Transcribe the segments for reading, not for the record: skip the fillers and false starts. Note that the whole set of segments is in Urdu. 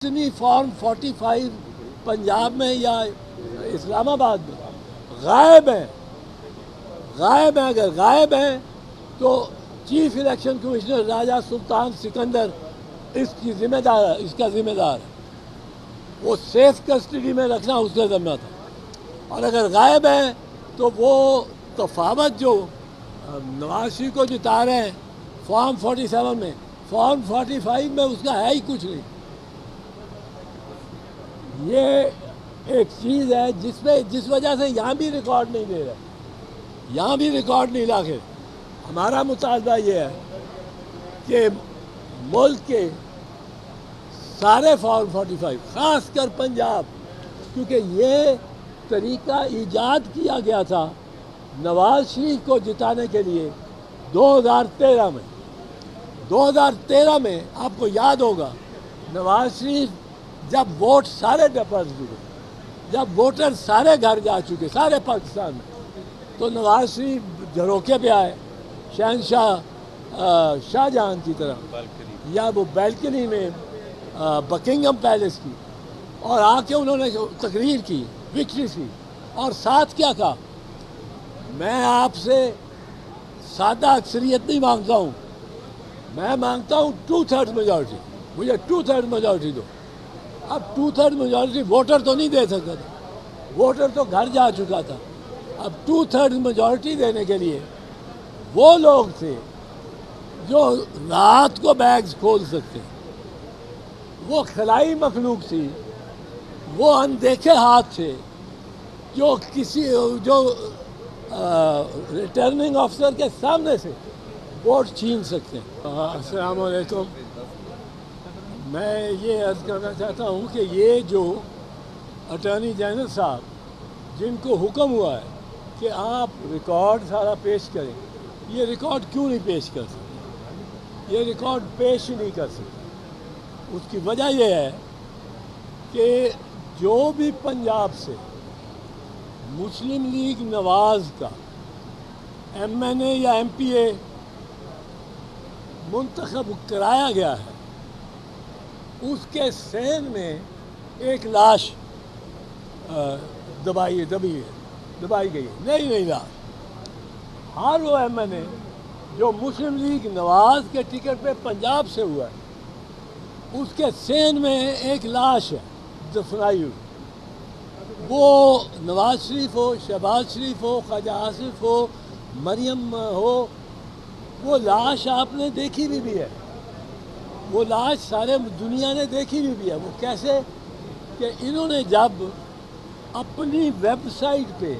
اتنی فارم 45 پنجاب میں یا اسلام آباد میں غائب ہیں اگر غائب ہیں تو چیف الیکشن کمشنر راجہ سلطان سکندر اس کا ذمہ دار ہے. وہ سیف کسٹڈی میں رکھنا اس کا ذمہ تھا. اور اگر غائب ہیں تو وہ تفاوت جو نواز شریف کو جتا رہے ہیں فارم 47 میں، فارم 45 میں اس کا ہے ہی کچھ نہیں. یہ ایک چیز ہے جس وجہ سے یہاں بھی ریکارڈ نہیں دے رہے، یہاں بھی ریکارڈ نہیں لاکھے. ہمارا مطالبہ یہ ہے کہ ملک کے سارے فارم 45 خاص کر پنجاب، کیونکہ یہ طریقہ ایجاد کیا گیا تھا نواز شریف کو جتانے کے لیے 2013 میں آپ کو یاد ہوگا نواز شریف جب ووٹ سارے ڈپر چکے، جب ووٹر سارے گھر جا چکے سارے پاکستان میں، تو نواز شریف جھروکے پہ آئے شاہ جہان کی طرح یا وہ بیلکنی میں بکنگم پیلس کی، اور آ کے انہوں نے تقریر کی وکٹری کی، اور ساتھ کیا کہا، میں آپ سے سادہ اکثریت نہیں مانگتا ہوں، میں مانگتا ہوں 2/3 میجورٹی، مجھے 2/3 میجورٹی دو. اب 2/3 میجورٹی ووٹر تو نہیں دے سکتا تھا، ووٹر تو گھر جا چکا تھا. اب 2/3 میجورٹی دینے کے لیے وہ لوگ تھے جو رات کو بیگز کھول سکتے، وہ خلائی مخلوق تھی، وہ اندیکھے ہاتھ تھے جو ریٹرننگ آفیسر کے سامنے سے ووٹ چھین سکتے ہیں. السلام علیکم. میں یہ عرض کرنا چاہتا ہوں کہ یہ جو اٹارنی جنرل صاحب جن کو حکم ہوا ہے کہ آپ ریکارڈ سارا پیش کریں، یہ ریکارڈ کیوں نہیں پیش کر سکتے؟ یہ ریکارڈ پیش ہی نہیں کر سکتے. اس کی وجہ یہ ہے کہ جو بھی پنجاب سے مسلم لیگ نواز کا MNA یا MPA منتخب کرایا گیا ہے، اس کے سین میں ایک لاش دبائی گئی ہے، نئی لاش. ہر وہ MNA جو مسلم لیگ نواز کے ٹکٹ پہ پنجاب سے ہوا ہے، اس کے سین میں ایک لاش ہے دفنائی ہوئی. وہ نواز شریف ہو، شہباز شریف ہو، خواجہ آصف ہو، مریم ہو، وہ لاش آپ نے دیکھی بھی ہے، وہ لاش سارے دنیا نے دیکھی بھی ہے. وہ کیسے کہ انہوں نے جب اپنی ویب سائٹ پہ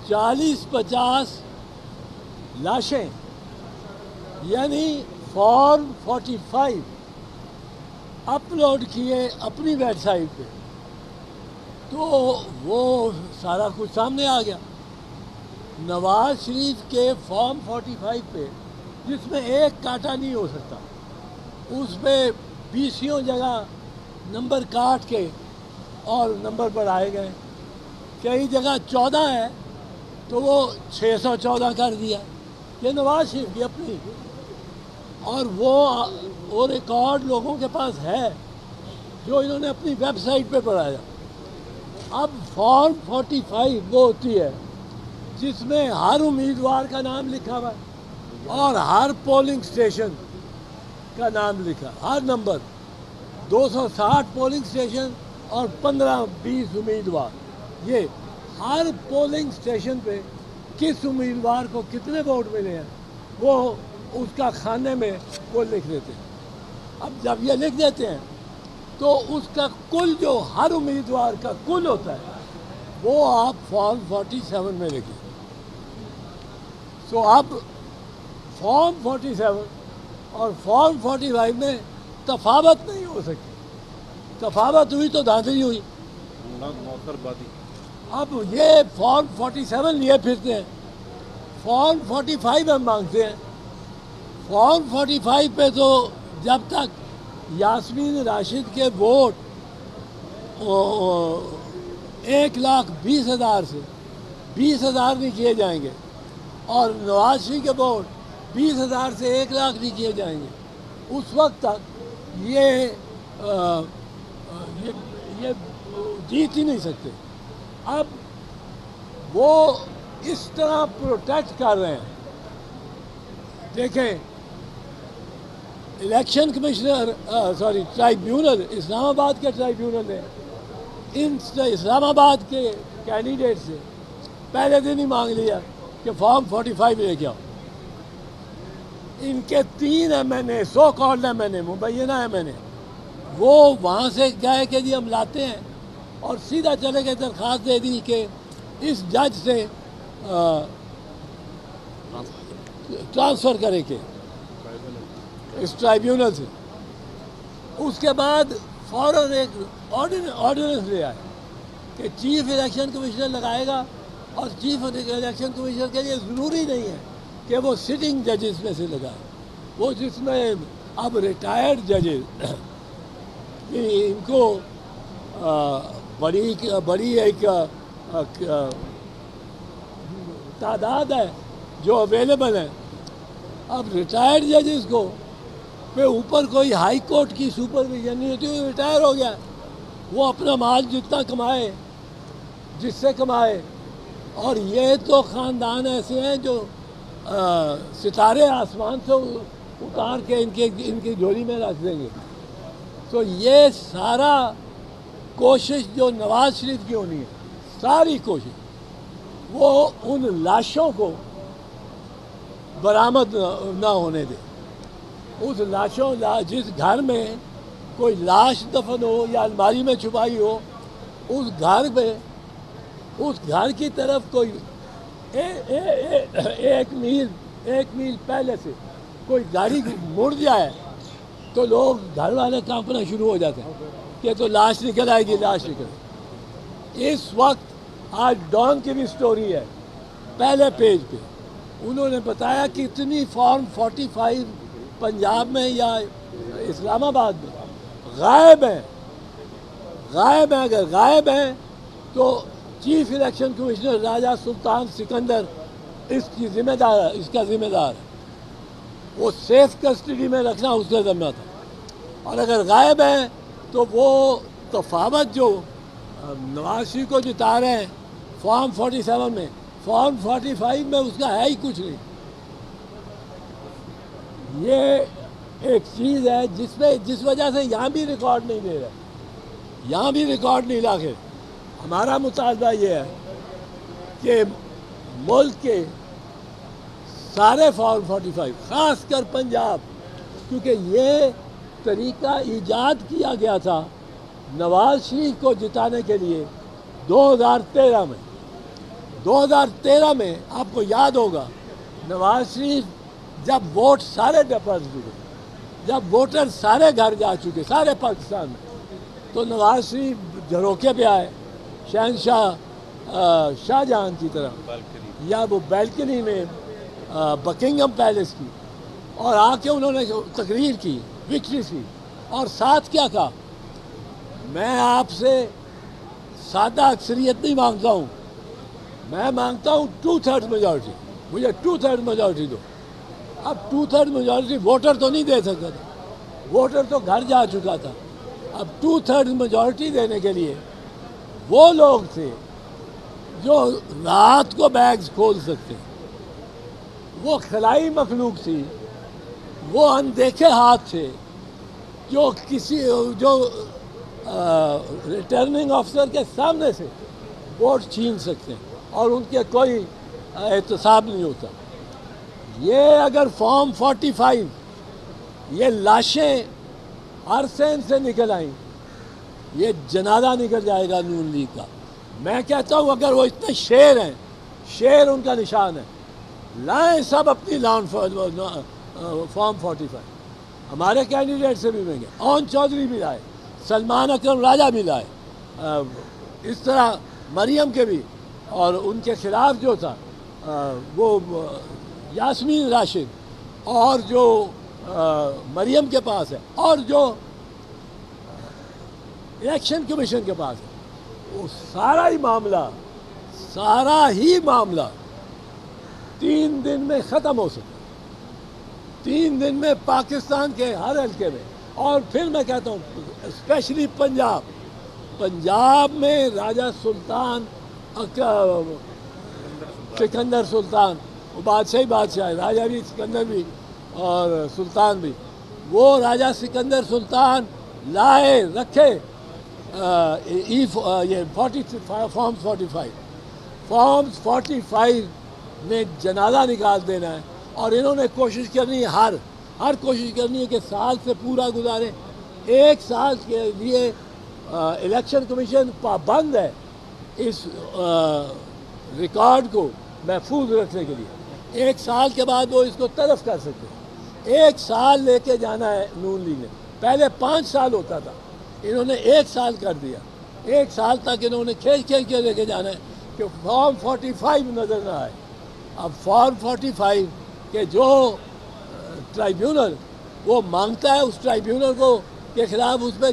40-50 لاشیں یعنی فارم 45 اپلوڈ کیے اپنی ویب سائٹ پہ، تو وہ سارا کچھ سامنے آ گیا. نواز شریف کے فارم 45 پہ جس میں ایک کاٹا نہیں ہو سکتا، اس پہ 20 جگہ نمبر کاٹ کے اور نمبر پر آئے گئے. کئی جگہ 14 ہے تو وہ 614 کر دیا. یہ نواز شریف کی اپنی، اور وہ ریکارڈ لوگوں کے پاس ہے جو انہوں نے اپنی ویب سائٹ پہ بڑھایا. اب فارم 45 وہ ہوتی ہے جس میں ہر امیدوار کا نام لکھا ہوا ہے اور ہر پولنگ اسٹیشن کا نام لکھا، ہر نمبر 260 پولنگ اسٹیشن اور 15-20 امیدوار. یہ ہر پولنگ اسٹیشن پہ کس امیدوار کو کتنے ووٹ ملے ہیں وہ اس کا خانے میں وہ لکھ دیتے ہیں. اب جب یہ لکھ دیتے ہیں تو اس کا کل جو ہر امیدوار کا کل ہوتا ہے وہ آپ فارم 47 میں لکھیں. سو اب فارم 47 اور فارم 45 میں تفاوت نہیں ہو سکتی. تفاوت ہوئی تو دھاندلی ہوئی. اب یہ فارم 47 لیے پھرتے ہیں، فارم 45 ہم مانگتے ہیں. فارم 45 پہ تو جب تک یاسمین راشد کے ووٹ 1,20,000 سے 20,000 نہیں کیے جائیں گے اور نواز شریف کے ووٹ 20,000 سے 1,00,000 نہیں کیے جائیں گے، اس وقت تک یہ یہ جیت ہی نہیں سکتے. اب وہ اس طرح پروٹیکٹ کر رہے ہیں. دیکھیں الیکشن کمشنر ٹرائیبیونل اسلام آباد کے ٹرائیبیونل نے ان اسلام آباد کے کینڈیڈیٹ سے پہلے دن ہی مانگ لیا کہ فارم 45 لے کے آؤ. ان کے 3 MNA سو کالڈ MNA مبینہ MNA وہ وہاں سے گئے کہ جی ہم لاتے ہیں اور سیدھا چلے گئے درخواست دے دی کہ اس جج سے ٹرانسفر کرے کے اس ٹرائیبیونل سے. اس کے بعد فوراً ایک آرڈیننس لے آئے کہ چیف الیکشن کمشنر لگائے گا اور چیف الیکشن کمشنر کے لیے ضروری نہیں ہے کہ وہ سٹنگ ججز میں سے لگائے. وہ جس میں اب ریٹائرڈ ججز ان کو بڑی ایک تعداد ہے جو اویلیبل ہے. اب ریٹائرڈ ججز کو پہ اوپر کوئی ہائی کورٹ کی سپرویژن نہیں ہوتی. وہ ریٹائر ہو گیا, وہ اپنا مال جتنا کمائے جس سے کمائے. اور یہ تو خاندان ایسے ہیں جو ستارے آسمان سے اتار کے ان کی جھولی میں رکھ دیں گے. تو یہ سارا کوشش جو نواز شریف کی ہونی ہے, ساری کوشش وہ ان لاشوں کو برآمد نہ ہونے دے. اس جس گھر میں کوئی لاش دفن ہو یا الماری میں چھپائی ہو, اس گھر کی طرف کوئی ایک میل پہلے سے کوئی گاڑی مڑ جائے تو لوگ گھر والے کانپنا شروع ہو جاتے ہیں کہ تو لاش نکل آئے گی, لاش نکل. اس وقت آج ڈان کی بھی سٹوری ہے پہلے پیج پہ. انہوں نے بتایا کہ اتنی فارم 45 پنجاب میں یا اسلام آباد میں غائب ہیں. اگر غائب ہیں تو چیف الیکشن کمشنر راجہ سلطان سکندر اس کا ذمہ دار ہے. وہ سیف کسٹڈی میں رکھنا اس کا ذمہ تھا. اور اگر غائب ہیں تو وہ تفاوت جو نواز شریف کو جتا رہے ہیں فارم 47 میں, فارم 45 میں اس کا ہے ہی کچھ نہیں. یہ ایک چیز ہے جس وجہ سے یہاں بھی ریکارڈ نہیں دے رہے, یہاں بھی ریکارڈ نہیں لا کے. ہمارا مطالبہ یہ ہے کہ ملک کے سارے فارم 45 خاص کر پنجاب, کیونکہ یہ طریقہ ایجاد کیا گیا تھا نواز شریف کو جتانے کے لیے 2013 میں. 2013 میں آپ کو یاد ہوگا نواز شریف جب ووٹ سارے ڈپر چکے, جب ووٹر سارے گھر جا چکے سارے پاکستان میں, تو نواز شریف جھروکے پہ آئے شاہ جہان کی طرف یا وہ بیلکنی میں بکنگم پیلس کی, اور آ کے انہوں نے تقریر کی وکٹری کی, اور ساتھ کیا کہا, میں آپ سے سادہ اکثریت نہیں مانگتا ہوں, میں مانگتا ہوں 2/3 میجورٹی, مجھے 2/3 میجورٹی دو. اب 2/3 میجورٹی ووٹر تو نہیں دے سکتا تھا, ووٹر تو گھر جا چکا تھا. اب 2/3 میجورٹی دینے کے لیے وہ لوگ تھے جو رات کو بیگز کھول سکتے, وہ خلائی مخلوق تھی, وہ اندیکھے ہاتھ تھے جو ریٹرننگ آفیسر کے سامنے سے ووٹ چھین سکتے ہیں اور ان کے کوئی احتساب نہیں ہوتا. یہ اگر فارم 45 یہ لاشیں ہر سین سے نکل آئیں, یہ جنازہ نکل جائے گا نون لیگ کا. میں کہتا ہوں اگر وہ اتنے شیر ہیں, شیر ان کا نشان ہے, لائیں سب اپنی فارم 45. ہمارے کینڈیڈیٹ سے بھی ملیں, اون چودھری بھی لائے, سلمان اکرم راجہ بھی لائے, اس طرح مریم کے بھی, اور ان کے خلاف جو تھا وہ یاسمین راشد, اور جو مریم کے پاس ہے, اور جو الیکشن کمیشن کے پاس ہے, وہ سارا ہی معاملہ 3 دن میں ختم ہو سکتا. 3 دن میں پاکستان کے ہر حلقے میں اور پھر میں کہتا ہوں اسپیشلی پنجاب میں راجہ سلطان سکندر سلطان، وہ بادشاہ ہے، راجہ بھی سکندر بھی اور سلطان بھی، وہ راجہ سکندر سلطان لائے رکھے یہ فارمز 45 میں جنازہ نکال دینا ہے، اور انہوں نے کوشش کرنی ہے ہر کوشش کرنی ہے کہ سال سے پورا گزارے. ایک سال کے لیے الیکشن کمیشن پابند ہے اس ریکارڈ کو محفوظ رکھنے کے لیے. ایک سال کے بعد وہ اس کو تلف کر سکتے ہیں. ایک سال لے کے جانا ہے نون لیگ نے. پہلے 5 سال ہوتا تھا، انہوں نے 1 سال کر دیا. 1 سال تک انہوں نے کھیل کے لے کے جانا ہے کہ فارم 45 نظر نہ آئے. اب فارم 45 کے جو ٹرائیبیونل وہ مانگتا ہے اس ٹرائیبیونل کو کے خلاف اس پہ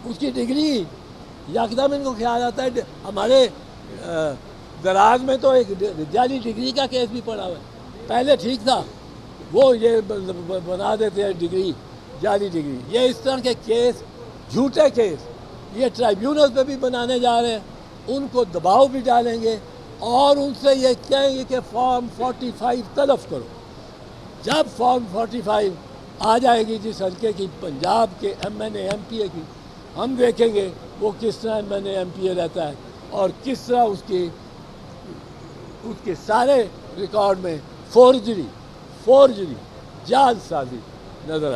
اس کی ڈگری یکدم ان کو خیال آتا ہے. ہمارے دراز میں تو ایک جعلی ڈگری کا کیس بھی پڑا ہوا ہے. پہلے ٹھیک تھا، وہ یہ بنا دیتے ہیں ڈگری، جعلی ڈگری. یہ اس طرح کے کیس، جھوٹے کیس یہ ٹرائیبیونل پہ بھی بنانے جا رہے ہیں. ان کو دباؤ بھی ڈالیں گے اور ان سے یہ کہیں گے کہ فارم 45 تلف کرو. جب فارم 45 آ جائے گی جس حلقے کی، پنجاب کے M N A M P A کی، ہم دیکھیں گے وہ کس طرح M N A M P A رہتا ہے اور کس طرح اس کے سارے ریکارڈ میں فورجری جعل سازی نظر آئے.